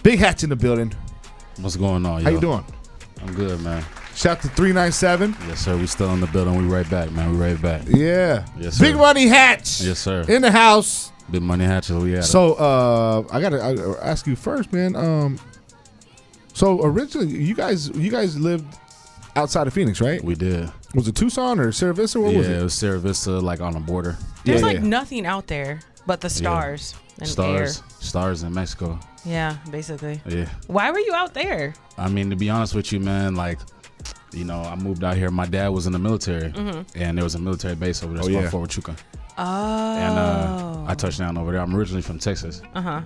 Big Hatch in the building. What's going on, yo? How you doing? I'm good, man. Shout to 397. Yes, sir. We still in the building. We right back, man. We right back. Yeah. Yes, sir. BigMoneyHatcha. Yes, sir. In the house. BigMoneyHatcha. We at it. So I gotta ask you first, man. So originally you guys lived outside of Phoenix, right? We did. Was it Tucson or Sierra Vista? What was it? Yeah, it was Sierra Vista, like on the border. There's nothing out there but the stars and air. Stars in Mexico. Yeah, basically. Yeah. Why were you out there? I mean, to be honest with you, man, like, you know, I moved out here. My dad was in the military, and there was a military base over there called Fort Huachuca. Oh. And I touched down over there. I'm originally from Texas.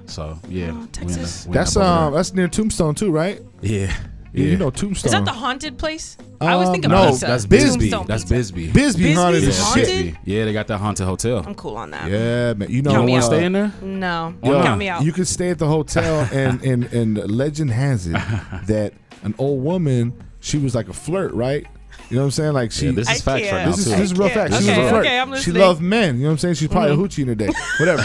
So yeah. Oh, Texas. That's near Tombstone too, right? Yeah. Yeah, you know Tombstone. Is that the haunted place? I was thinking no, pizza. That's Bisbee. Tombstone That's pizza. Bisbee. Bisbee haunted Bisbee's as haunted? shit. Yeah, they got that haunted hotel. I'm cool on that. Yeah, man. You know, You don't want to out. stay in there? No. Yo, Count me out. You could stay at the hotel, and legend has it that an old woman, she was like a flirt, right? You know what I'm saying? Like she. Yeah, this is facts right now. This too. is real fact. She was a Okay, flirt. okay, I'm She listening. loved men. You know what I'm saying? She's probably a hoochie in a day. Whatever.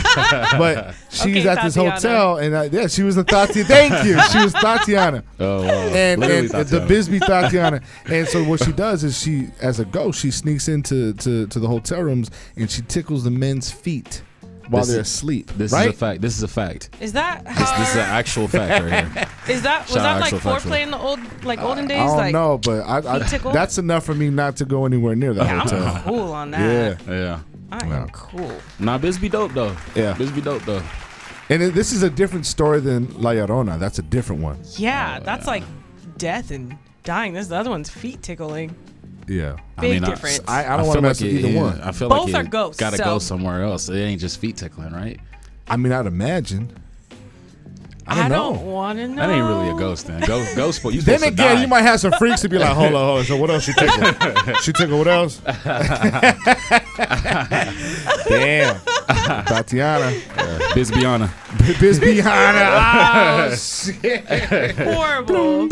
But she's Okay, at this Tatiana. hotel, and she was a Tatiana. Thank you. She was Tatiana. Oh, wow. And Literally the Tatiana. Bisbee Tatiana. And so what she does is she, as a ghost, she sneaks into to the hotel rooms and she tickles the men's feet while This they're is- asleep. This right? is a fact. This is a fact. Is that how? This is an actual fact right here. Was Shout that out like actual factual. foreplay in the olden days? I don't like, know, but I tickle? that's enough for me not to go anywhere near that Yeah, hotel. I'm cool on that. Yeah. Yeah. I am cool. Nah, Bisbee dope though. Yeah. Bisbee dope though. And this is a different story than La Llorona. That's a different one. Yeah, that's like death and dying. This the other one's feet tickling. Yeah. Big difference. I don't want to mess with either one. I feel Both like are ghosts, Gotta so- go somewhere else. It ain't just feet tickling, right? I mean, I'd imagine. I don't don't know. want to know. That ain't really a ghost then. Ghost. You Then supposed to again, die. you might have some freaks to be like, hold on. So what else she tickled? She tickled what else? Damn. Tatiana. Bisbeeana. Bisbeeana. Oh, shit. Horrible.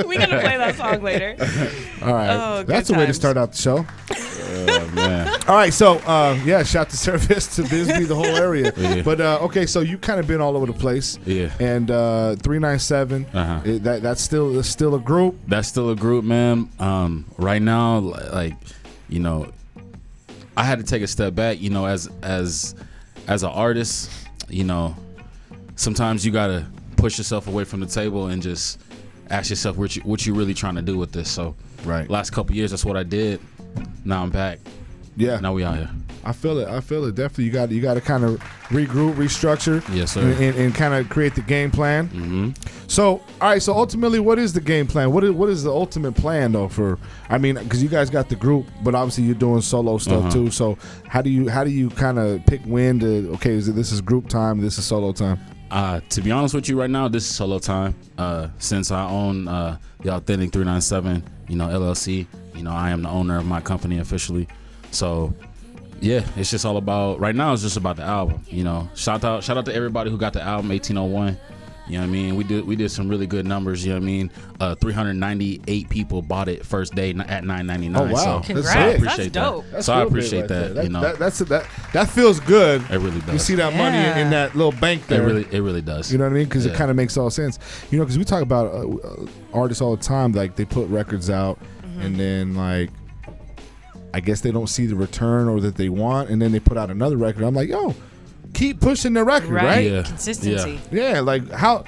We gotta play that song later. All right. Oh, good That's the way to times. start out the show. Oh man. All right. So, shout to Service, to Bisbee, the whole area. Yeah. But, okay, so you kind of been all over the place. Yeah. And 397, that's still a group. That's still a group, man. Right now, like, you know, I had to take a step back. You know, as an artist, you know, sometimes you gotta push yourself away from the table and just ask yourself what you really trying to do with this. So, Right. last couple years, that's what I did. Now I'm back. Yeah. Now we out here. I feel it. Definitely, you got to kind of regroup, restructure, Yes, sir. and kind of create the game plan. Mm-hmm. So, all right. So ultimately, what is the game plan? What is the ultimate plan though? I mean, because you guys got the group, but obviously you're doing solo stuff too. So how do you kind of pick when to? Okay, this is group time. This is solo time. To be honest with you, right now, this is solo time. Since I own the Authentic 397, LLC, I am the owner of my company officially. So, yeah, it's just all about, right now it's just about the album. Shout out to everybody who got the album 1801. You know what I mean? We did some really good numbers. You know what I mean? 398 people bought it first day at $9.99. Oh wow! So, Congrats. I That's appreciate dope. that. That's So I real big appreciate right that. there. That feels good. It really does. You see that money Yeah. in that little bank It there. really does. You know what I mean? Because it Yeah. kind of makes all sense. Because we talk about artists all the time. Like they put records out, and then like, I guess they don't see the return or that they want, and then they put out another record. I'm like, yo, keep pushing the record, right? Yeah. Consistency. Yeah. Like how?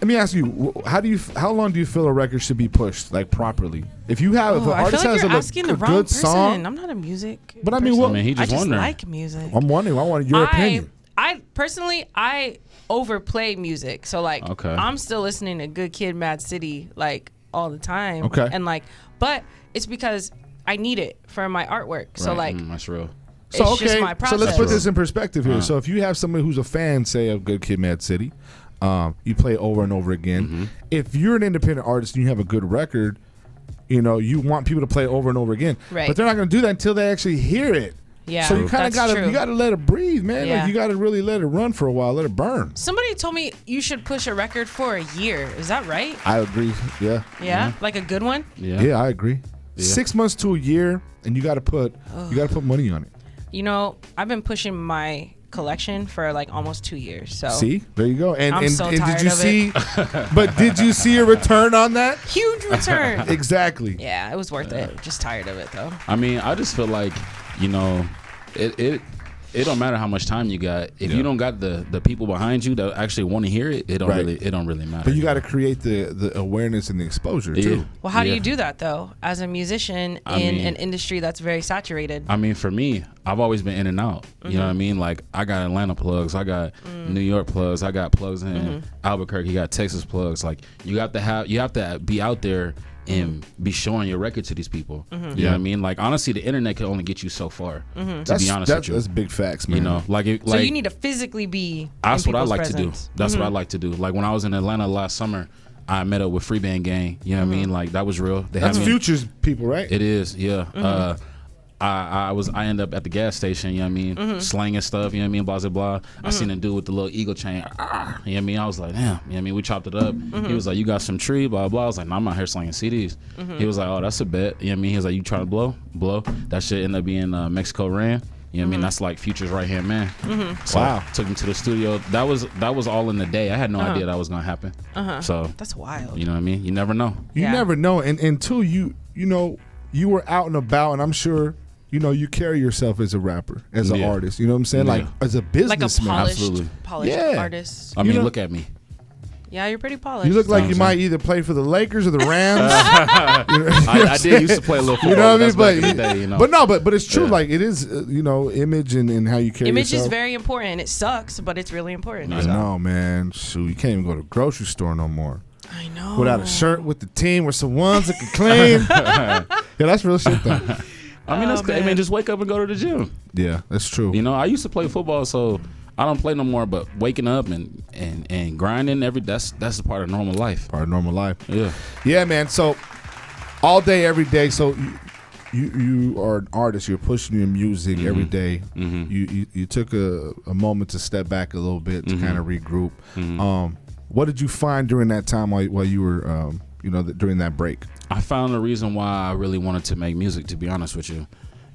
Let me ask you, how long do you feel a record should be pushed like properly? If you have, if an I feel artist like has you're a asking the wrong good person. song, I'm not a music. But I mean, person. what- I mean, he I just just wondering. like music. I'm wondering. I want your opinion. I personally, I overplay music. So like, Okay. I'm still listening to Good Kid, Mad City like all the time. Okay. And like, but it's because I need it for my artwork. So Right. like, That's real. it's So just my so process. let's put this in perspective here. Uh-huh. So if you have somebody who's a fan, say of Good Kid, Mad City, you play it over and over again. Mm-hmm. If you're an independent artist and you have a good record, you want people to play it over and over again. Right. But they're not going to do that until they actually hear it. Yeah, So you kind of that's gotta true. let it breathe, man. Yeah. Like you gotta really let it run for a while, let it burn. Somebody told me you should push a record for a year. Is that right? I agree. Yeah. Yeah, like a good one. Yeah, I agree. Yeah. 6 months to a year, and you gotta put money on it. I've been pushing my collection for like almost 2 years. So See, there you go. And I'm so and tired did you of see? But did you see a return on that? huge return. Exactly. Yeah, it was worth it. Just tired of it though. I mean, I just feel like, you know, it don't matter how much time you got. If you don't got the people behind you that actually want to hear it, it don't really matter. But you got to create the awareness and the exposure too. Well, how do you do that though, as a musician in an industry that's very saturated? I mean, for me, I've always been in and out. You know what I mean? Like, I got Atlanta plugs, I got New York plugs, I got plugs in Albuquerque, got Texas plugs. Like, you have to be out there and be showing your record to these people. You know what I mean? Like, honestly, the internet can only get you so far. To be honest with you, that's big facts, man. You know, so you need to physically be. That's in what I like presence. to do. That's what I like to do. Like, when I was in Atlanta last summer, I met up with Free Band Gang. You know what I mean? Like, that was real. That's Future's people, right? It is, yeah. I ended up at the gas station, you know what I mean, slanging stuff, you know what I mean, blah, blah, blah. I seen a dude with the little eagle chain, you know what I mean, I was like, damn, you know what I mean, we chopped it up. He was like, you got some tree, blah, blah. I was like, no, I'm out here slanging CDs. He was like, oh, that's a bet, you know what I mean, he was like, you trying to blow? That shit ended up being Mexico Ran. You know what I mean? That's like Future's right-hand man. So Wow. Took him to the studio. That was all in the day. I had no idea that was going to happen. So That's wild. you know what I mean? You never know. You never know. And two, you know, you were out and about, and I'm sure, you know, you carry yourself as a rapper, as an artist. You know what I'm saying? Like, as a Like a businessman. polished Yeah. artist. I mean, know- look at me. Yeah, you're pretty polished. You look like you Sounds might either play for the Lakers or the Rams. I did used to play a little football. You know what I mean? That's back in the day, you know. But it's true. Yeah. Like, it is, you know, image and how you carry Image yourself. is very important. It sucks, but it's really important. I know, man. Shoot, you can't even go to the grocery store no more I know. without a shirt with the team or some ones that can clean. Yeah, that's real shit though. I mean, that's I man. mean, just wake up and go to the gym. Yeah, that's true. You know, I used to play football, so I don't play no more. But waking up and grinding that's a part of normal life. Part of normal life. Yeah. Yeah, man. So all day, every day. So you are an artist. You're pushing your music every day. You took a moment to step back a little bit to kind of regroup. What did you find during that time while you were, during that break? I found a reason why I really wanted to make music, to be honest with you.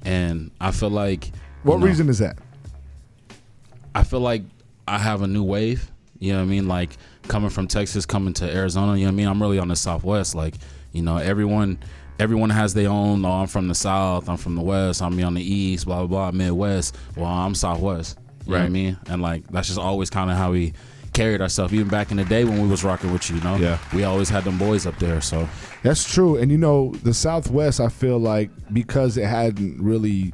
And I feel like... What reason is that? I feel like I have a new wave. You know what I mean? Like, coming from Texas, coming to Arizona, you know what I mean? I'm really on the Southwest. Like, you know, everyone has their own, I'm from the South, I'm from the West, I'm on the East, blah, blah, blah, Midwest. Well, I'm Southwest. You know what I mean? And, like, that's just always kind of how we carried ourselves, even back in the day when we was rocking with you, you know? Yeah. We always had them boys up there, so. That's true. And, you know, the Southwest, I feel like, because it hadn't really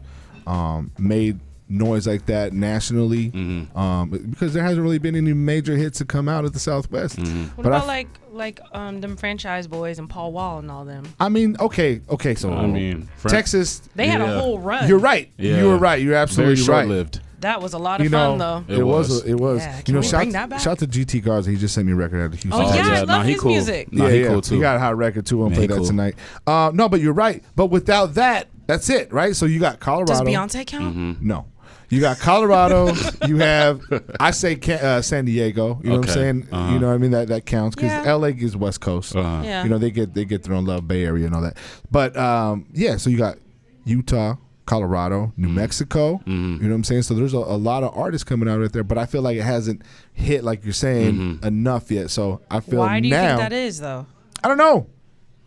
made noise like that nationally, because there hasn't really been any major hits to come out of the Southwest. What about like them franchise boys and Paul Wall and all them? I mean, okay, so I mean, Texas, They had a whole run. you're right. Yeah. You were right. You're absolutely very right. short-lived. That was a lot of You know, fun though. It was. Yeah, You can know, we bring that back? shout to GT Garza. He just sent me a record out of Houston. Oh, yeah, I love he his cool. music. Nah, he cool too. He got a hot record too. We'll Man, play he that cool. tonight. No, but you're right. But without that, that's it, right? So you got Colorado. Does Beyonce count? No. You got Colorado. You have, I say San Diego. You know what I'm Okay. saying? You know what I mean? That counts because Yeah. LA is West Coast. Yeah. You know, they get their own love, Bay Area and all that. But so you got Utah, Colorado, New Mexico. You know what I'm saying? So there's a lot of artists coming out right there, but I feel like it hasn't hit, like you're saying, enough yet. So I feel Why do you now, think that is though? I don't know.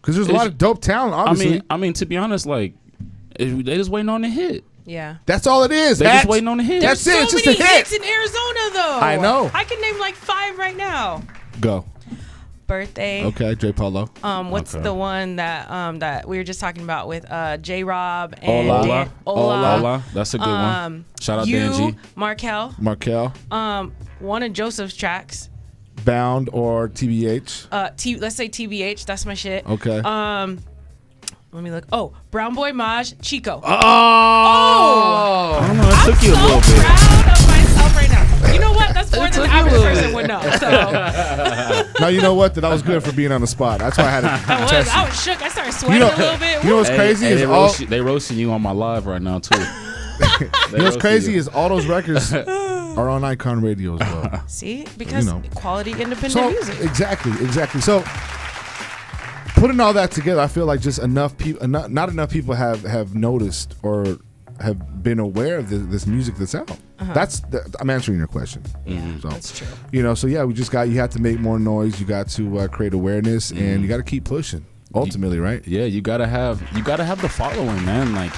Because there's a lot of dope talent, obviously. I mean, to be honest, like, they just waiting on the hit. Yeah. That's all it is. They just waiting on the hit. That's There's it. It's so just a many hit. hits in Arizona though. I know. I can name like 5 right now. Go. Birthday. Okay, J. Paulo. What's Okay. the one that we were just talking about with J. Rob and Ola. Ola. That's a good one. Shout out to you, Angie. Markel. Markel. One of Joseph's tracks. Bound or TBH. Let's say TBH. That's my shit. Okay. Let me look. Oh, Brown Boy Maj, Chico. Oh! I don't know. It took you a little I'm bit. so proud of myself right now. You know what? That's more than the average person would know. So Now you know what? That I was good for being on the spot. That's why I had to test I you. was shook. I started sweating a little bit. You know what's crazy is they roasting you on my live right now too. you know what's crazy is all those records are on Ikon Radio as well. See, because quality independent So music. exactly. So putting all that together, I feel like just enough people, not enough people have noticed or have been aware of this music that's out. I'm answering your question. So, That's true. So yeah, you have to make more noise. You got to create awareness, and you got to keep pushing. Ultimately, right? Yeah, you gotta have the following, man. Like,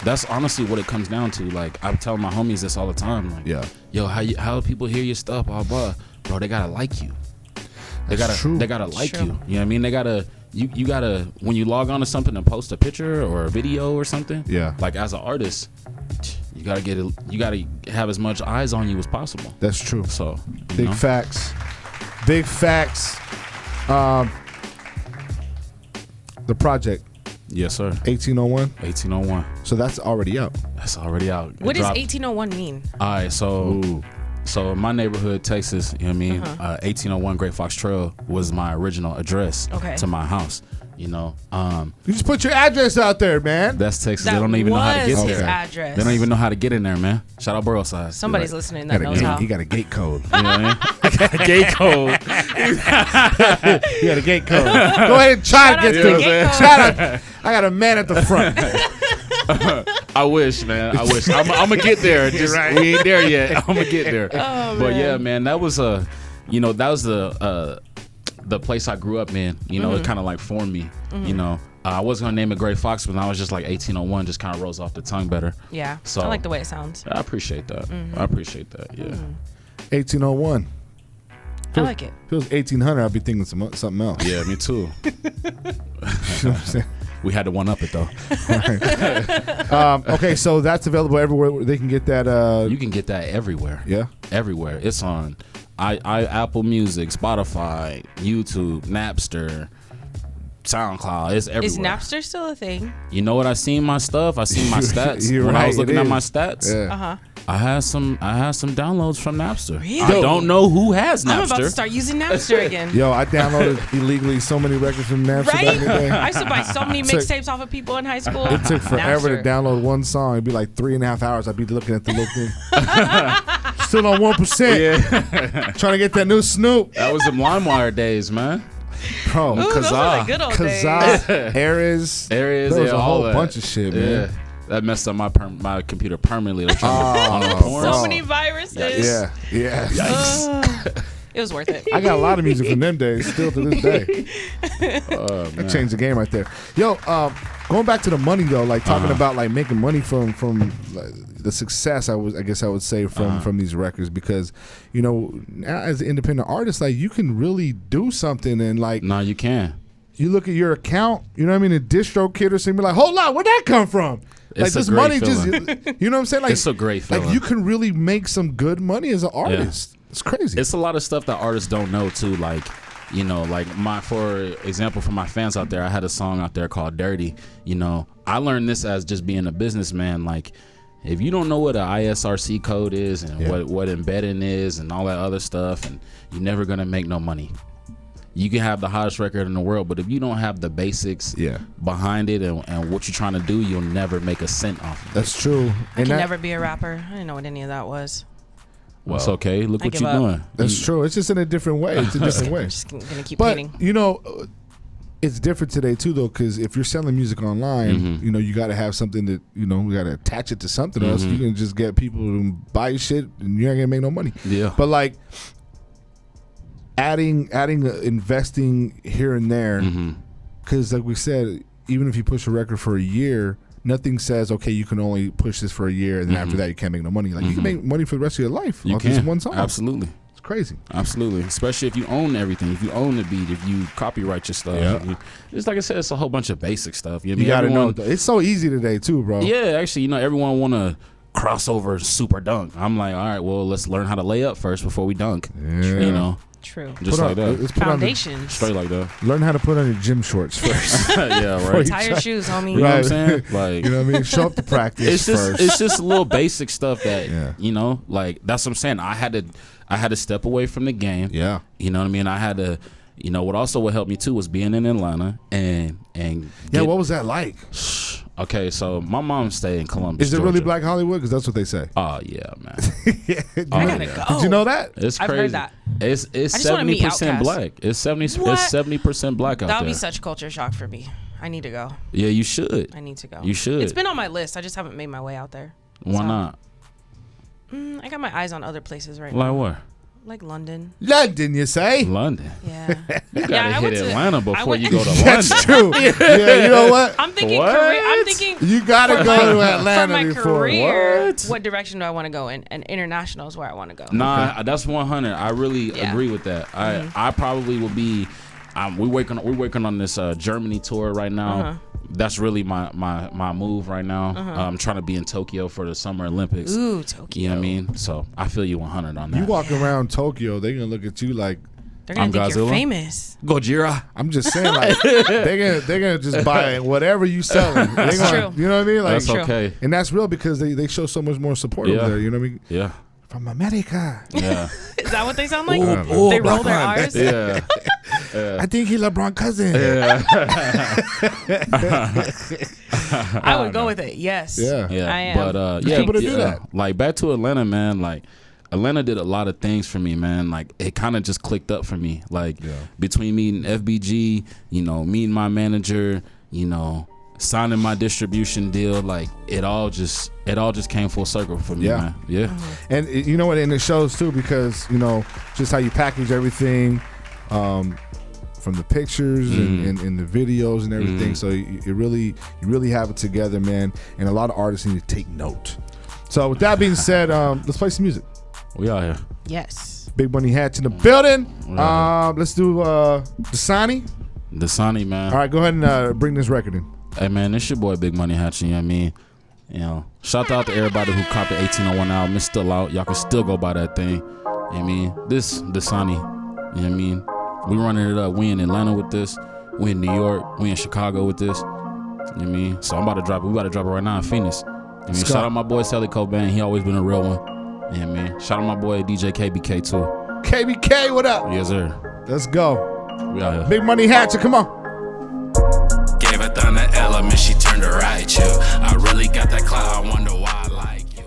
that's honestly what it comes down to. Like, I'm telling my homies this all the time. Like, yo, how do people hear your stuff? Blah blah, bro. They gotta like you. They gotta like you. You know what I mean? They gotta. You gotta, when you log on to something and post a picture or a video or something. Yeah. Like, as an artist, you gotta have as much eyes on you as possible. That's true. So big facts. The project. Yes, sir. 1801. 1801. So that's already out. That's already out. What does 1801 mean? All right, so in my neighborhood, Texas, you know what I mean? 1801 Great Fox Trail was my original address to my house. You just put your address out there, man. That's Texas. They don't even know how to get there. Address. They don't even know how to get in there, man. Shout out Borough Side. Somebody's listening that knows how. He got a gate code. You know what I mean? I got a gate code. You got a gate code. Go ahead and try to get through. Shout out. I got a man at the front. I wish, man. I wish. I'm gonna get there. Just we ain't there yet. I'm gonna get there. But yeah, man, that was the place I grew up in. It kind of like formed me. I wasn't gonna name it Gray Fox, but I was just like 1801. Just kind of rolls off the tongue better. Yeah. So I like the way it sounds. I appreciate that. I appreciate that. Yeah. 1801. I like it. If it was 1800, I'd be thinking something else. Yeah, me too. You know what I'm saying? We had to one up it though. Okay, so that's available everywhere. They can get that. You can get that everywhere. Yeah, everywhere. It's on Apple Music, Spotify, YouTube, Napster, SoundCloud. It's everywhere. Is Napster still a thing? You know what? I seen my stuff. I seen my stats when I was looking at my stats. Yeah. I had some downloads from Napster. Really? I don't know who has Napster. I'm about to start using Napster again. Yo, I downloaded illegally so many records from Napster back in the day. I used to buy so many mixtapes off of people in high school. It took forever to download one song. It'd be like 3.5 hours. I'd be looking at the little thing. Still on 1%. Yeah. Trying to get that new Snoop. That was them LimeWire days, man. Bro, those were the good old days. Aries. There was a whole that. bunch of shit, man. That messed up my computer permanently. On the porn. So many viruses. Yeah. Yikes. It was worth it. I got a lot of music from them days still to this day. That changed the game right there. Yo, going back to the money though, like talking about like making money from like, the success. I guess I would say from these records, because now as an independent artist, like you can really do something, and like you can. You look at your account, you know what I mean, a DistroKid or something, be like, hold on, where'd that come from? It's like this money feeling. Just, you know what I'm saying? Like it's a great feeling. Like you can really make some good money as an artist. Yeah. It's crazy. It's a lot of stuff that artists don't know too. Like, for example, for my fans out there, I had a song out there called Dirty. I learned this as just being a businessman. Like, if you don't know what an ISRC code is and what embedding is and all that other stuff, and you're never gonna make no money. You can have the hottest record in the world, but if you don't have the basics behind it and what you're trying to do, you'll never make a cent off of it. That's true. I can never be a rapper. I didn't know what any of that was. Well, it's okay. Look what you're doing. That's true. It's just in a different way. It's a different way. I'm just gonna keep painting. It's different today too, though, because if you're selling music online, you got to have something that we got to attach it to something else. You can just get people to buy shit, and you're not gonna make no money. Yeah. But like adding, investing here and there, because like we said, even if you push a record for a year, nothing says okay you can only push this for a year, and then after that you can't make no money. Like you can make money for the rest of your life off this one song. Absolutely. It's crazy. Absolutely. Especially if you own everything, if you own the beat, if you copyright your stuff. It's like I said, it's a whole bunch of basic stuff. You gotta know. It's so easy today too, bro. Yeah, actually, everyone want to crossover super dunk. I'm like, all right, well, let's learn how to lay up first before we dunk. Yeah. True. Just like that. Foundations. Straight like that. Learn how to put on your gym shorts first. Yeah, right. Tie your shoes, homie. You know what I'm saying? Like, you know what I mean? Show up to practice first. It's just a little basic stuff that like that's what I'm saying. I had to step away from the game. Yeah. You know what I mean? I had to. What also would help me too was being in Atlanta and what was that like? Okay, so my mom stayed in Columbus. Is it Georgia. really Black Hollywood? Because that's what they say. Oh yeah, man. I gotta go. Did you know that? It's crazy. I've heard that. It's 70% black. It's 70% black out there. That would be such culture shock for me. I need to go. Yeah, you should. I need to go. You should. It's been on my list. I just haven't made my way out there. Why not? I got my eyes on other places right Like now. where? Like London. London, you say? London. Yeah. You gotta hit Atlanta before you go to That's London. true. Yeah, you know what? I'm thinking What? career. I'm thinking You gotta for go my- to Atlanta for my before. career. What direction do I want to go in? And international is where I want to go. Nah, that's 100. I really Yeah. agree with that. I probably will be. We're working on this Germany tour right now. That's really my move right now. I'm trying to be in Tokyo for the Summer Olympics. Ooh, Tokyo. You know what I mean? So I feel you 100 on that. You walk around Tokyo, they're gonna look at you like They're gonna I'm think you're Godzilla. famous. Gojira. I'm just saying, like they're gonna just buy whatever you selling. They gonna, true. you know what I mean? Like, That's true. okay. and that's real because they show so much more support Yeah. over there. You know what I mean? Yeah. From America. Yeah. Is that what they sound like? Ooh, They roll their Brock. R's. Yeah. I think he LeBron cousin. Yeah. I would go with it. Yes. Yeah. Yeah. I am. But yeah, people to do that. Like back to Atlanta, man. Like Atlanta did a lot of things for me, man. Like it kind of just clicked up for me. Like between meeting FBG, meeting my manager, signing my distribution deal, like it all just came full circle for me, man. Yeah. And you know what? And it shows too because just how you package everything, from the pictures and the videos and everything. So you really have it together, man. And a lot of artists need to take note. So with that being said, let's play some music. We out here. Yes. BigMoneyHatcha in the building. Let's do Dasani. Dasani, man. All right, go ahead and bring this record in. Hey, man, it's your boy BigMoneyHatcha. You know what I mean? Shout out to everybody who copped the 1801 album. It's still out. Y'all can still go buy that thing. You know what I mean? This Dasani. You know what I mean? We running it up. We in Atlanta with this. We in New York. We in Chicago with this. You know what I mean? So I'm about to drop it. We about to drop it right now in Phoenix. You know what I mean? Shout out my boy Sally Cobain. He always been a real one. You know what I mean? Shout out my boy DJ KBK too. KBK, what up? Yes, sir. Let's go. We out here. BigMoneyHatcha, come on. Gave her down the element, she turned her right, you. I really got that clout, I wonder why I like you.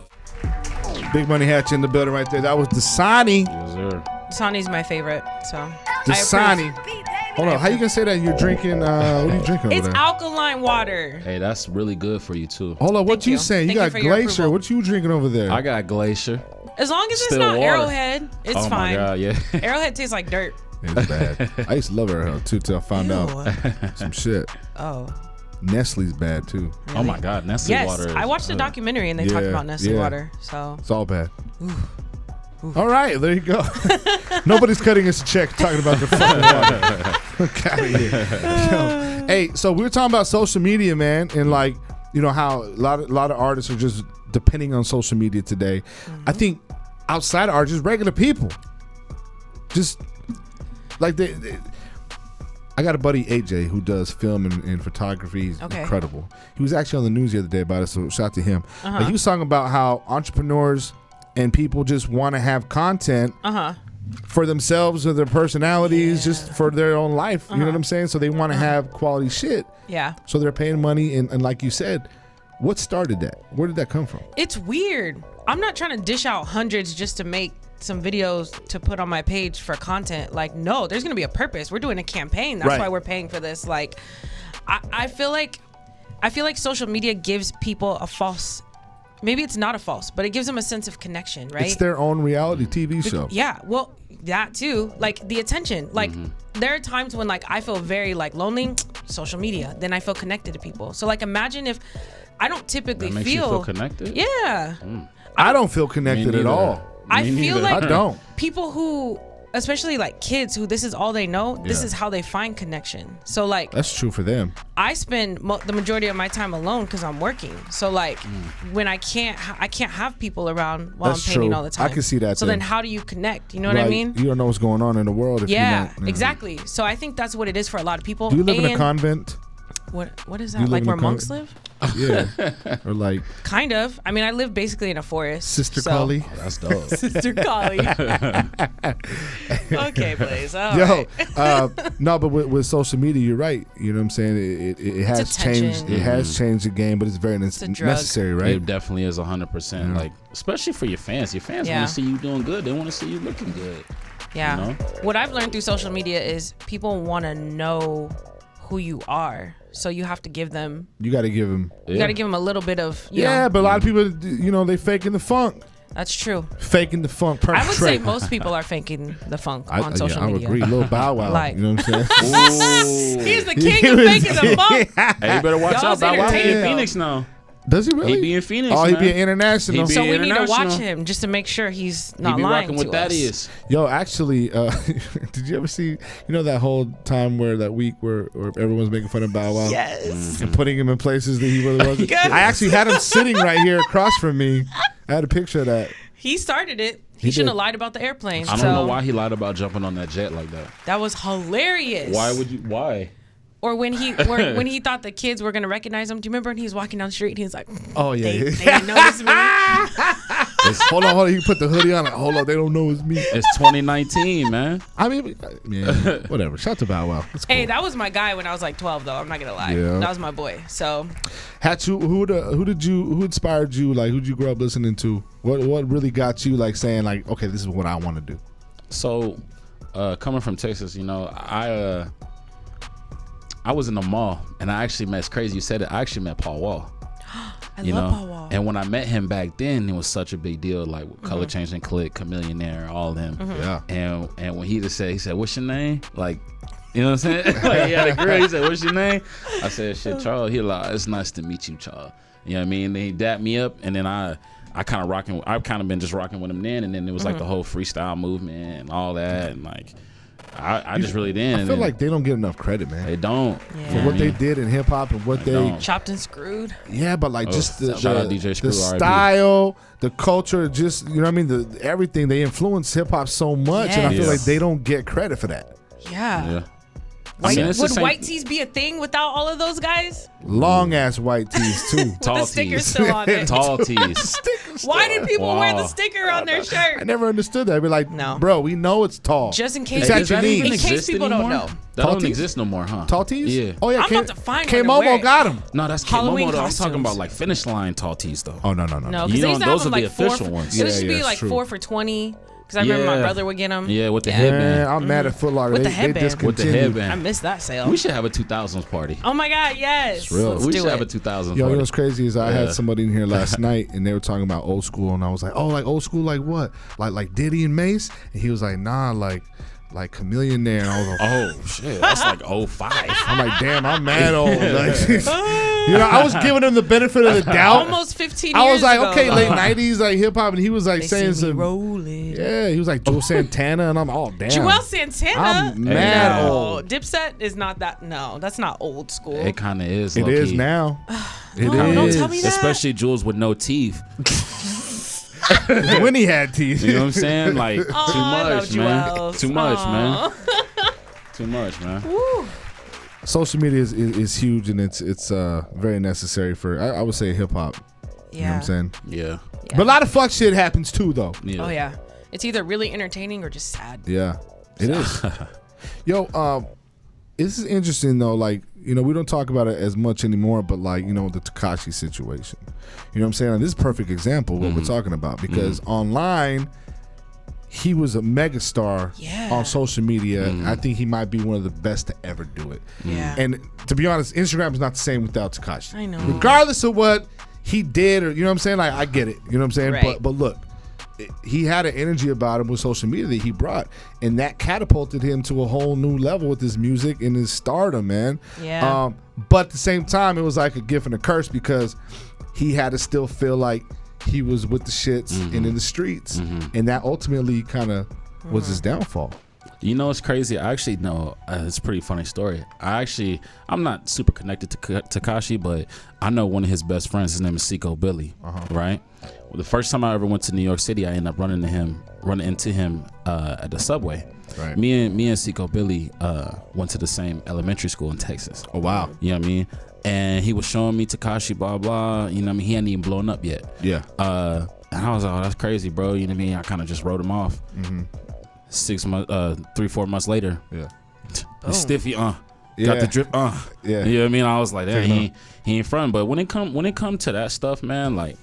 BigMoneyHatcha in the building right there. That was Dasani. Yes, sir. Dasani's my favorite. So. Dasani. Hold on, how you gonna say that? You're drinking, what are you drinking over It's there? alkaline water. Hey, that's really good for you too. Hold on, what Thank you you. saying? You Thank you got for your Glacier. approval. What you drinking over there? I got Glacier. As long as it's Still not water. Arrowhead, it's Oh fine. my God, yeah. Arrowhead tastes like dirt. It's bad. I used to love her too till I found out some shit. Oh. Nestle's bad too. Oh my God, Nestle Yes, water. I watched the documentary and they talked about Nestle water. So. It's all bad. All right, there you go. Nobody's cutting us a check talking about the fucking water. Look out of here. Yo, hey, so we were talking about social media, man, and like how a lot of artists are just depending on social media today. I think outside of artists, just regular people, just like I got a buddy AJ who does film and photography. He's incredible. He was actually on the news the other day about it, so shout out to him. But he was talking about how entrepreneurs and people just want to have content for themselves or their personalities, just for their own life. You know what I'm saying? So they want to have quality shit. Yeah. So they're paying money, and like you said, what started that? Where did that come from? It's weird. I'm not trying to dish out hundreds just to make some videos to put on my page for content. Like, no, there's gonna be a purpose. We're doing a campaign. That's why we're paying for this. Like, I feel like social media gives people a false. Maybe it's not a false, but it gives them a sense of connection, right? It's their own reality TV show. Yeah, well, that too. Like the attention. Like there are times when like I feel very like lonely, social media. Then I feel connected to people. So like imagine if I don't typically That makes you feel connected? Yeah. I don't feel connected at all. I feel like I don't. people who, especially like kids who this is all they know, this is how they find connection. So like That's true for them. I spend the majority of my time alone because I'm working. So like when I can't have people around while That's I'm painting true. all the time. I can see that So then. then how do you connect? You know what I mean? You don't know what's going on in the world if you Yeah, don't. exactly. So I think that's what it is for a lot of people. Do you live in a And convent? What is you that? live Like in a where monks convent? live? Yeah. Or like Kind of. I mean, I live basically in a forest. Sister so. Cauley. That's dope. Sister Cauley. Okay, Blaze. All Yo, right. no, but with social media, you're right. You know what I'm saying? It has attention. changed. It has changed the game, but it's very a drug. necessary, right? It definitely is 100%. Like, especially for your fans. Your fans Yeah. want to see you doing good. They want to see you looking good. Yeah. You know? What I've learned through social media is people want to know who you are. so you have to give them. You got to give them. You got to give them a little bit of. Yeah, but a lot of people, they faking the funk. That's true. Faking the funk. I would say most people are faking the funk on social media. I would agree. Lil Bow Wow. Like, you know what I'm saying? He's the king of faking the funk. Hey, you better watch out. Bow Wow be in entertaining, Phoenix now. Does he really? He be in Phoenix. Oh, man. he be international. So we need to watch him just to make sure he's not he be lying rocking to with that us. is. Yo, actually, did you ever see, that whole time that week where everyone's making fun of Bow Wow? Yes. And putting him in places that he really wasn't? Yes. I actually had him sitting right here across from me. I had a picture of that. He started it. He shouldn't have lied about the airplane. I don't know why he lied about jumping on that jet like that. That was hilarious. Why? Or when he thought the kids were gonna recognize him. Do you remember when he was walking down the street and he's like, oh yeah, they didn't notice me. Hold on. He put the hoodie on. Hold on, they don't know it's me. It's 2019, man. I mean, whatever. Shout to Bow Wow. That's cool. Hey, that was my guy when I was like 12, though. I'm not gonna lie. Yeah. That was my boy. So, who inspired you? Like, who'd you grow up listening to? What really got you like saying like, okay, this is what I want to do? So, coming from Texas, I was in the mall and I actually met. It's crazy you said it. I actually met Paul Wall. I love Paul Wall. And when I met him back then, it was such a big deal, like with Color Changing Click, Chameleonaire, all of them. Yeah. And when he said, "What's your name?" Like, you know what I'm saying? Like, he had a girl. He said, "What's your name?" I said, "Shit, Charles." He like, "It's nice to meet you, Charles." You know what I mean? And then he dapped me up, and then I've kind of been just rocking with him then, and then it was like the whole freestyle movement and all that, and like. I just really didn't. I feel like they don't get enough credit, man. They don't. Yeah. For what they did in hip hop and what they chopped and screwed. Yeah, but like just the shout out DJ Screw, the style, the culture, just the everything. They influence hip hop so much, and I feel like they don't get credit for that. Yeah. Would white tees be a thing without all of those guys? Long ass white tees too. Tall the sticker tees. still on it. Tall tees. Why did people wear the sticker on their shirt? I never understood that. I'd be like, no, bro, we know it's tall. Just in case. Does that even in exist case people anymore? don't know. That don't exist no more, huh? Tall tees? Yeah. Oh yeah. I'm about to find K one to wear Momo it. got them. No, that's Halloween K-Momo, though. I'm costumes. talking about like finish line tall tees though. Oh no. No, because You they know, used to have those them are the like 4 official for, ones. It used to be it's like true. 4 for $20. Because I remember my brother would get them. Yeah, with the Man, headband. I'm mad at Foot Locker. With the They headband. discontinued. With the headband. I missed that sale. We should have a 2000s party. Oh my God, yes. real. Let's We do should it. have a 2000s Yo, you know party. what's crazy is I had somebody in here last night and they were talking about old school, and I was like, oh, like old school, like what? Like Diddy and Mace? And he was like, nah, like Chameleon there. And I was like, Oh shit, that's like 05. I'm like, damn, I'm mad old. Like, I was giving him the benefit of the doubt. Almost 15 years I was like, ago. okay, late 90s, like hip hop, and he was like They saying see me some. rolling. Yeah, he was like Joe Santana, and I'm damn. Joel Santana? I'm mad no. old. Dipset is not that. No, that's not old school. It kind of is. It low-key. is now. It No, is. don't tell me that. Especially Jules with no teeth. When he had teeth. You know what I'm saying? Like too I love much, man. Joel's. Too much, Aw. man. Too much, man. Woo. Social media is huge, and it's very necessary for I would say hip hop. Yeah. You know what I'm saying? Yeah. Yeah. But a lot of fuck shit happens too, though. Yeah. Oh yeah. It's either really entertaining or just sad. Yeah, it is. Yo, this is interesting though. Like, we don't talk about it as much anymore, but like, the Tekashi situation. You know what I'm saying? And this is a perfect example of what we're talking about, because online, he was a megastar on social media. I think he might be one of the best to ever do it. Yeah. And to be honest, Instagram is not the same without Tekashi. I know. Regardless of what he did, or you know what I'm saying? Like, I get it. You know what I'm saying? Right. But look, he had an energy about him with social media that he brought, and that catapulted him to a whole new level with his music and his stardom, man. Yeah. But at the same time, it was like a gift and a curse, because he had to still feel like he was with the shits and in the streets, and that ultimately kind of was his downfall. You know, it's crazy. I actually know it's a pretty funny story. I'm not super connected to Tekashi, but I know one of his best friends. His name is Seco Billy, right? Well, the first time I ever went to New York City, I ended up running into him at the subway. Right. Me and Seco Billy went to the same elementary school in Texas. Oh wow. You know what I mean? And he was showing me Tekashi, blah blah. You know what I mean? He hadn't even blown up yet. Yeah. And I was like, oh, that's crazy, bro. You know what I mean? I kind of just wrote him off. 3-4 months later, Yeah. the stiffy, got Yeah. the drip, Yeah. You know what I mean? I was like, damn, he ain't front. But when it come to that stuff, man, like,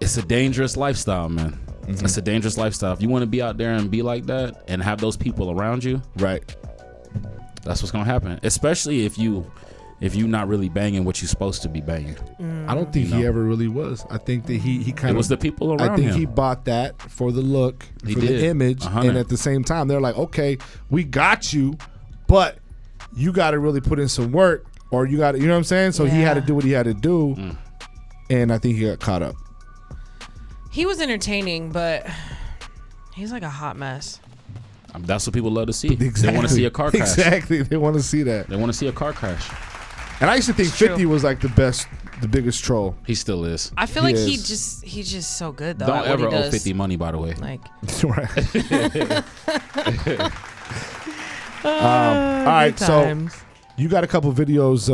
it's a dangerous lifestyle, man. It's a dangerous lifestyle. If you want to be out there and be like that and have those people around you, Right. That's what's gonna happen. Especially if you not really banging what you're supposed to be banging. I don't think he ever really was. I think that he kind of was the people around him. I think he bought that for the look, He for did. the image, 100. and at the same time, they're like, okay, we got you, but you got to really put in some work, or you got to, you know what I'm saying? So he had to do what he had to do, and I think he got caught up. He was entertaining, but he's like a hot mess. That's what people love to see. Exactly. They want to see a car crash. Exactly, they want to see that. They want to see a car crash. And I used to think It's 50 true. was like the biggest troll. He still is. I feel He like is. he's just so good though. Don't at what ever he owe does. 50 money, by the way. Like, Right. All right, good so times. you got a couple videos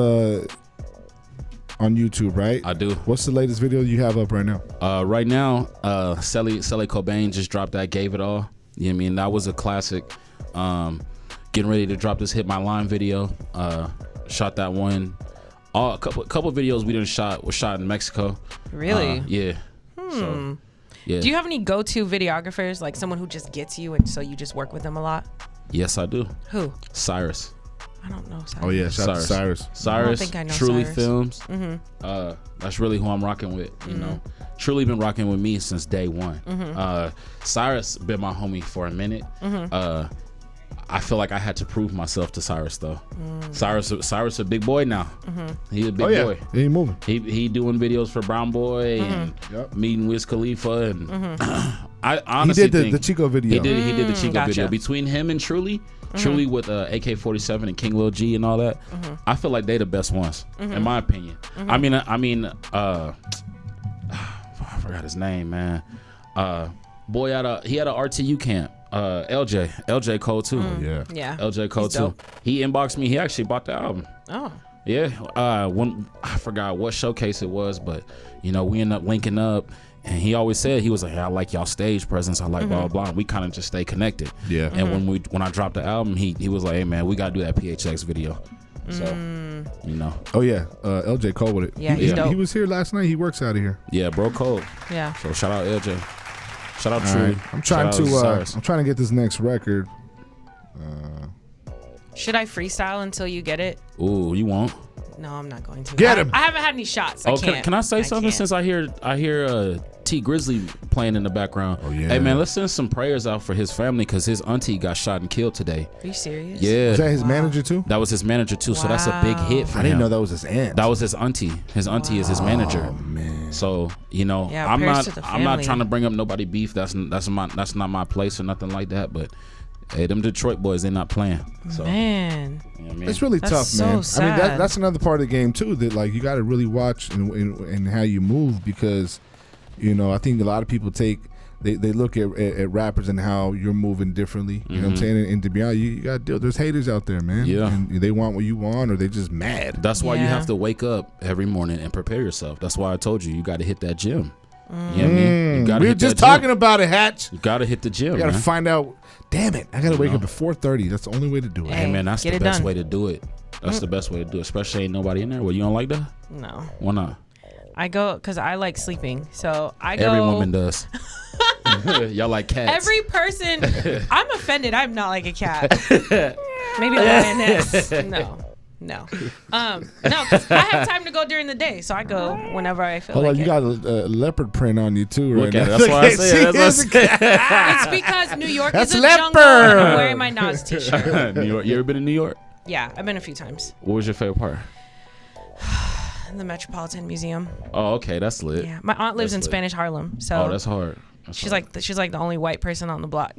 on YouTube, right? I do. What's the latest video you have up right now? Right now, Sally Cobain just dropped that Gave It All. You know what I mean? That was a classic. Getting ready to drop this Hit My Line video. Shot that one. A couple videos we done shot was shot in Mexico. Really? Yeah. So, yeah. Do you have any go-to videographers, like someone who just gets you and so you just work with them a lot? Yes, I do. Who? Cyrus. I don't know. Cyrus. Oh yeah, shout out to Cyrus. Cyrus. think I know Truly Cyrus. Films. That's really who I'm rocking with. You know, Truly been rocking with me since day one. Cyrus been my homie for a minute. I feel like I had to prove myself to Cyrus though. Cyrus a big boy now. He a big boy. He ain't moving. He doing videos for Brown Boy and meeting Wiz Khalifa and I honestly He did think the Chico video. He did the Chico Gotcha. video. Between him and Truly with AK-47 and King Lil G and all that, I feel like they the best ones in my opinion. I mean, I forgot his name, man. Boy he had a RTU camp. LJ Cole too. Yeah. Yeah. LJ Cole He's too. dope. He inboxed me. He actually bought the album. Oh. Yeah. When I forgot what showcase it was, but you know, we ended up linking up. And he always said, he was like, hey, I like y'all stage presence. I like blah, blah, blah. We kind of just stay connected. Yeah. And when I dropped the album, he was like, hey, man, we got to do that PHX video. So, you know. Oh yeah, LJ Cole with it. Yeah, he's dope. He was here last night. He works out of here. Yeah, bro, cold. Yeah. So shout out LJ. Shout out All Truly. right. I'm trying to get this next record. Should I freestyle until you get it? Ooh, you won't? No, I'm not going to. Get him. I haven't had any shots. Oh, I can't. can I say something can't. since I hear T Grizzly playing in the background? Oh, yeah. Hey man, let's send some prayers out for his family because his auntie got shot and killed today. Are you serious? Yeah. Is that his manager too? That was his manager too, so that's a big hit for I him. didn't know that was his aunt. That was his auntie. His auntie is his manager. Oh man. So you know, Yeah, I'm prayers not to the I'm not family. trying to bring up nobody beef. That's not my place or nothing like that. But hey, them Detroit boys, they're not playing. So Man. you know what I mean? It's really That's tough, so man. I mean, sad. that's another part of the game too. That like you got to really watch and how you move because, you know, I think a lot of people they look at rappers and how you're moving differently. You know what I'm saying? And to be honest, you got to deal. There's haters out there, man. Yeah. And they want what you want, or they just mad. That's why you Yeah. have to wake up every morning and prepare yourself. That's why I told you got to hit that gym. You know what I mean? You gotta We were hit just that gym. talking about it, Hatch. You got to hit the gym. I got to man. find out. Damn it! I got to wake know? up at 4:30. That's the only way to do it. Hey man, that's Get the it best done. way to do it. That's the best way to do it. Especially ain't nobody in there. Well, you don't like that? No. Why not? I go because I like sleeping. So I go. Every woman does. Y'all like cats. Every person. I'm offended. I'm not like a cat. Maybe a lioness. No. No, because I have time to go during the day, so I go whenever I feel Hold like on, you it. got a leopard print on you too, Look right at now. it. That's why I say it. See, That's why I It's because New York That's is a leopard. jungle, and I'm wearing my Nas t-shirt. New York. You ever been in New York? Yeah, I've been a few times. What was your favorite part? The Metropolitan Museum. Oh, okay, that's lit. Yeah, my aunt lives That's in lit. Spanish Harlem, so Oh, that's hard. That's she's hard. like the only white person on the block.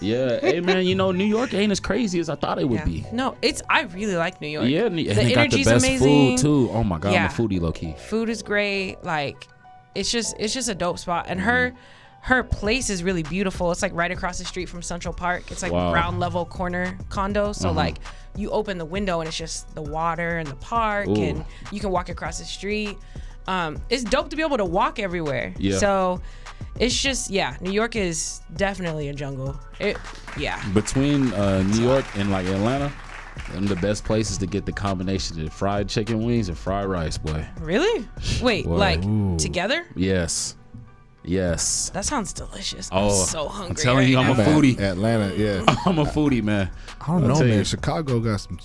Yeah, hey man, you know New York ain't as crazy as I thought it would Yeah. be. No, I really like New York. Yeah, and the they got the energy's best amazing. food too. Oh my god, Yeah. I'm a foodie low key. Food is great. Like, it's just a dope spot, and her place is really beautiful. It's like right across the street from Central Park. It's like Wow. ground level corner condo. So like you open the window and it's just the water and the park, Ooh. and you can walk across the street. It's dope to be able to walk everywhere. Yeah. So it's just New York is definitely a jungle. Between New York and like Atlanta, them the best places to get the combination of fried chicken wings and fried rice, boy. Really? Wait, Boy. like Ooh. together? Yes. Yes. That sounds delicious. Oh, I'm so hungry. I'm telling you, right I'm a now. foodie. Atlanta, yeah. I'm a foodie, man. I don't I'll know, tell man. you. Chicago got some.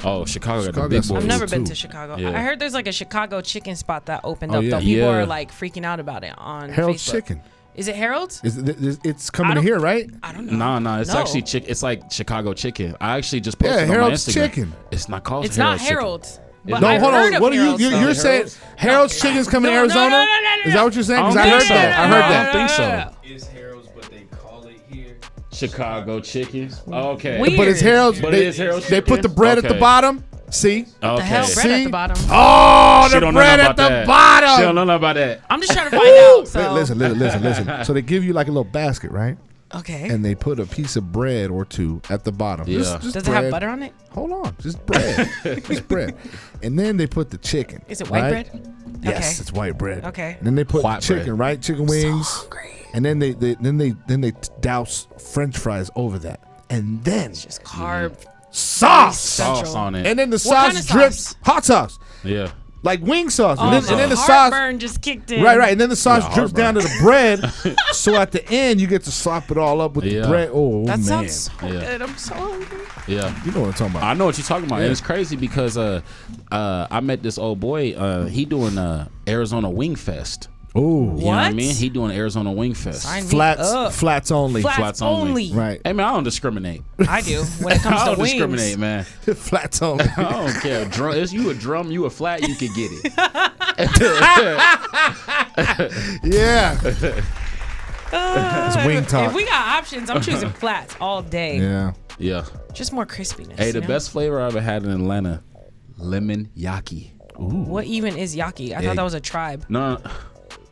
Oh, Chicago got Chicago the big got some boys. I've never been too. to Chicago. Yeah. I heard there's like a Chicago chicken spot that opened Oh, up. yeah. Though people Yeah. are like freaking out about it on Harold's Facebook. Chicken. Is it Harold's? It's I coming don't- here, right? I don't know. Nah, it's No. actually it's like Chicago chicken. I actually just posted Yeah, on my Harold's Instagram. Chicken. It's not called It's Harold's not chicken. Harold's. But No, I've hold heard on. of What are Harold's, you? though. You're saying Harold's Chicken's coming to Arizona? No. Is that what you're saying? I Because don't I heard think so. that. I heard I that. don't think so. It's Harold's, but they call it here. Chicago chicken. Okay. Weird. But it's Harold's. But it is Harold's They put the Chicken? bread at the Okay. bottom. See? The Okay. hell, bread at the bottom. Oh, She the don't know bread nothing at the about that. She don't bottom. know nothing about that. I'm just trying to find out. So. Listen. So they give you like a little basket, right? Okay. And they put a piece of bread or two at the bottom. Yeah. Just Does it bread. have butter on it? Hold on, just bread, just bread, and then they put the chicken. Is it white right? bread? Yes, Okay. it's white bread. Okay. And then they put White chicken, bread. right? Chicken wings, hungry. and then they douse French fries over that, and then Just carb. sauce, Central. Sauce on it. and then the What sauce kind of drips sauce? hot sauce, Yeah. like wing sauce, Oh, and then the sauce. heartburn just kicked in. Right, and then the sauce Yeah, drips down to the bread. So at the end, you get to slop it all up with the Yeah. bread. Oh That man, sounds so Yeah. good. I'm so hungry. Yeah. you know what I'm talking about. I know what you're talking about. Yeah. And it's crazy because I met this old boy. He doing Arizona Wing Fest. Oh, You know what I What? mean? He doing Arizona Wing Fest. Sign me flats, up. flats only. Flats, Flats only. only. Right, Hey man, I don't discriminate. I do when it comes I to don't wings. discriminate, man. flats only. I don't care. Drum, it's you a drum, you a flat, you can get it. Yeah. It's wing talk. If we got options, I'm choosing flats all day. Yeah. Yeah. Just more crispiness. Hey, the you know? best flavor I ever had in Atlanta, lemon yaki. What even is yaki? I thought that was a tribe. No,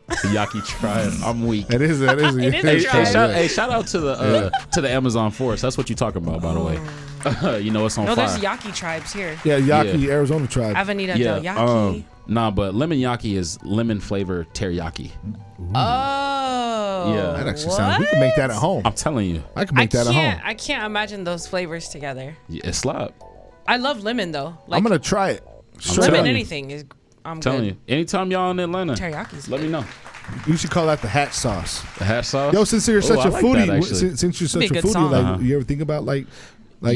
the yaki tribe. I'm weak. It is. It is a Hey, tribe. shout out to the Amazon forest. That's what you're talking about, by the way. You know it's on No, fire. there's yaki tribes here. Yeah, Yaki, Yeah. Arizona tribe. Avenida Yeah. del Yaki. Nah, but lemon yaki is lemon flavor teriyaki. Oh. Yeah. That actually sounds. We can make that at home. I'm telling you, I can make that at home. I can't imagine those flavors together. it's slap. I love lemon though. Like I'm gonna try it. Straight lemon up. anything is. I'm Telling good. you, anytime y'all in Atlanta, Teriyaki's let me know. You should call that the hat sauce. The hash sauce. Yo, since you're Oh, such I a like foodie, that, actually. since you're such Be a a good foodie, song. like you ever think about like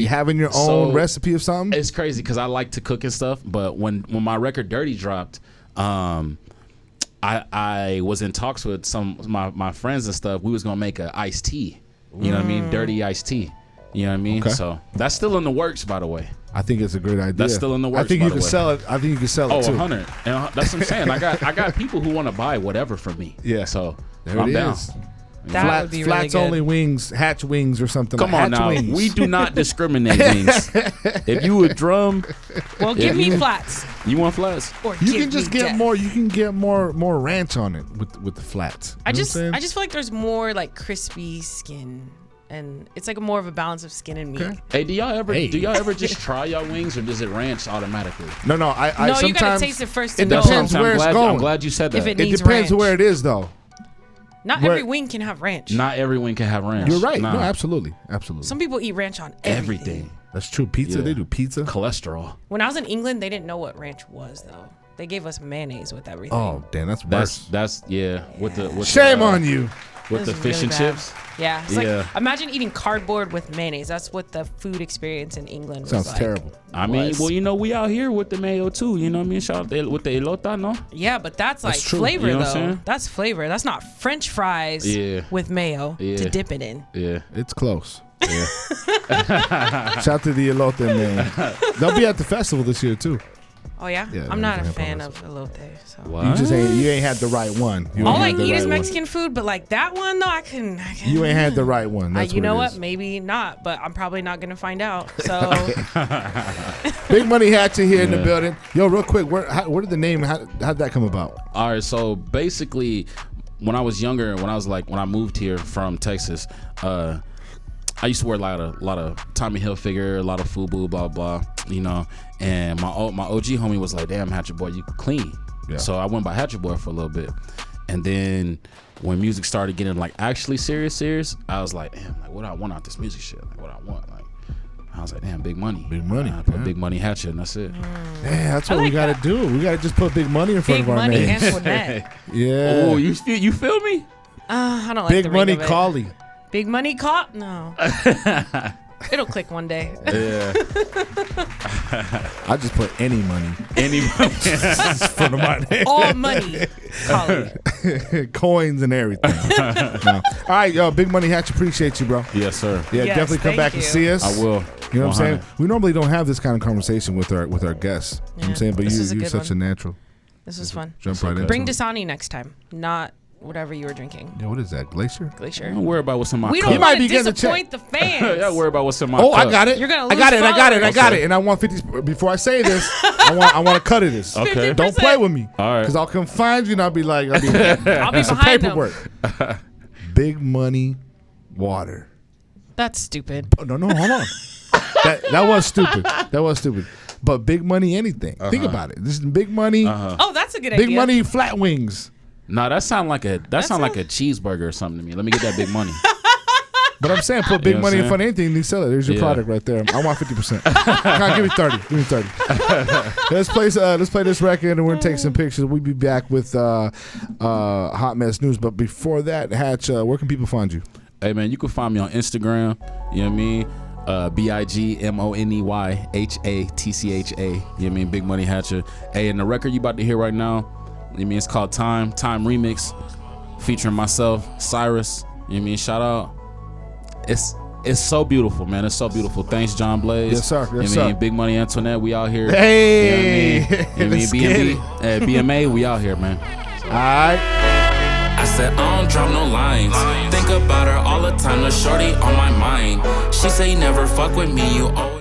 having your own So- recipe of something? It's crazy because I like to cook and stuff, but when my record Dirty dropped, I was in talks with some of my friends and stuff. We was gonna make a iced tea. You know what I mean? Dirty iced tea. You know what I mean? Okay. So that's still in the works, by the way. I think it's a great idea. That's still in the works, I think by you the can way. sell it. I think you can sell Oh, it too. 100. And that's what I'm saying. I got people who want to buy whatever from me. Yeah. So There I'm it down. is. That would be really Flats good. only wings, hatch wings, or something. Come like on hatch now. Wings. We do not discriminate wings. If you a drum, Well, give me flats. you want flats? Or You give can just me get death. more. You can get more ranch on it with the flats. I You know just what I'm saying? feel like there's more like crispy skin, and it's like more of a balance of skin and meat. Okay. Hey, do y'all Hey. ever just try y'all wings, or does it ranch automatically? No, I No, you sometimes gotta taste it first to it know. depends I'm where it's glad, going. I'm glad you said that. If It needs depends ranch. where it is, though. Not Where- every wing can have ranch. Not every wing can have ranch. You're right. Nah. No, absolutely. Some people eat ranch on Everything. That's true. Pizza. Yeah. They do pizza. Cholesterol. When I was in England, they didn't know what ranch was though. They gave us mayonnaise with everything. Oh, damn, that's worse. That's yeah. With the Shame the, on you. with It the was fish really and bad. chips. Yeah, it's Yeah. like imagine eating cardboard with mayonnaise. That's what the food experience in England was Sounds like. terrible. I mean, Was. well, you know, we out here with the mayo too. You know what I mean? Shout out with the elota, no? Yeah, but that's like true. flavor You know what I'm though. saying? That's flavor. That's not French fries Yeah. with mayo Yeah. to dip it in. Yeah. It's close. Yeah. Shout out to the elote man. They'll be at the festival this year too. Oh yeah, Yeah, I'm not a they're fan gonna of elote. So. What? You ain't had the right one. You All ain't I had the eat is right one. Mexican food, but like that one though, I can. You ain't had the right one. That's you know it what? is. Maybe not, but I'm probably not gonna find out. So Big Money Hatcha here in the building. Yo, real quick, where did the name? How'd that come about? All right, so basically, when I was younger, when I moved here from Texas, I used to wear a lot of Tommy Hilfiger, a lot of FUBU, blah blah, you know. And my OG homie was like, "Damn, Hatchet Boy, you clean." Yeah. So I went by Hatchet Boy for a little bit, and then when music started getting like actually serious, I was like, "Damn, like what do I want out this music shit? Like what I want?" Like I was like, "Damn, big money, Big money, I put yeah. Big Money Hatchet, and that's it. Yeah, that's what we like gotta do. We gotta just put big money in front big of our money, names. Antoinette. Yeah. Oh, you feel me? I don't like Big the Money ring of it. Cauley. Big Money No. It'll click one day. Yeah. I just put any money. Any money. For the money. All money. Cauley. Coins and everything. No. All right, yo, Big Money Hatch, appreciate you, bro. Yes, sir. Yeah, Yes, definitely come thank back you. and see us. I will. You know what I'm saying? 100. We normally don't have this kind of conversation with our guests. You know what I'm saying? But This is a you're good such one. a natural. This was fun. Jump right into Bring it. Dasani next time, not whatever you were drinking. Yeah, what is that? Glacier? Glacier. Don't worry about what's in my We cup. don't might want be to getting a disappoint the fans. Yeah, worry about what's in my Oh, cup. I got it. You're gonna I got lose it. I got it. I got Okay. it. And I want 50. Before I say this, I want to cut it. This. Okay. 50%. Don't play with me. All right. Because I'll come find you and I'll be like, I'll be some behind them. paperwork. Big Money Water. That's stupid. Oh, no, hold on. that was stupid. That was stupid. But Big Money anything. Think about it. This is Big Money. Oh, that's a good idea. Big Money flat wings. Nah, that sound like a cheeseburger or something to me. Let me get that big money. But I'm saying put Big You know what Money I'm in front of anything and you sell it. There's your Yeah. product right there. I want 50%. Give me 30. Give me 30. Let's play this record and we're gonna take some pictures. We'll be back with Hot Mess News. But before that, Hatch, where can people find you? Hey man, you can find me on Instagram. You know what I mean? BigMoneyHatcha. You know what I mean? Big Money Hatcha. Hey, and the record you about to hear right now, you know what I mean? It's called Time Remix, featuring myself, Cyrus. You know what I mean? Shout out. It's so beautiful, man. It's so beautiful. Thanks, John Blaze. Yes, sir. Yes, you know what I sir. mean? Big Money Antoinette, we out here. Hey, You know what I mean? let's get it. BMA, we out here, man. All right. I said I don't drop no lines. Think about her all the time, the shorty on my mind. She say never fuck with me, you always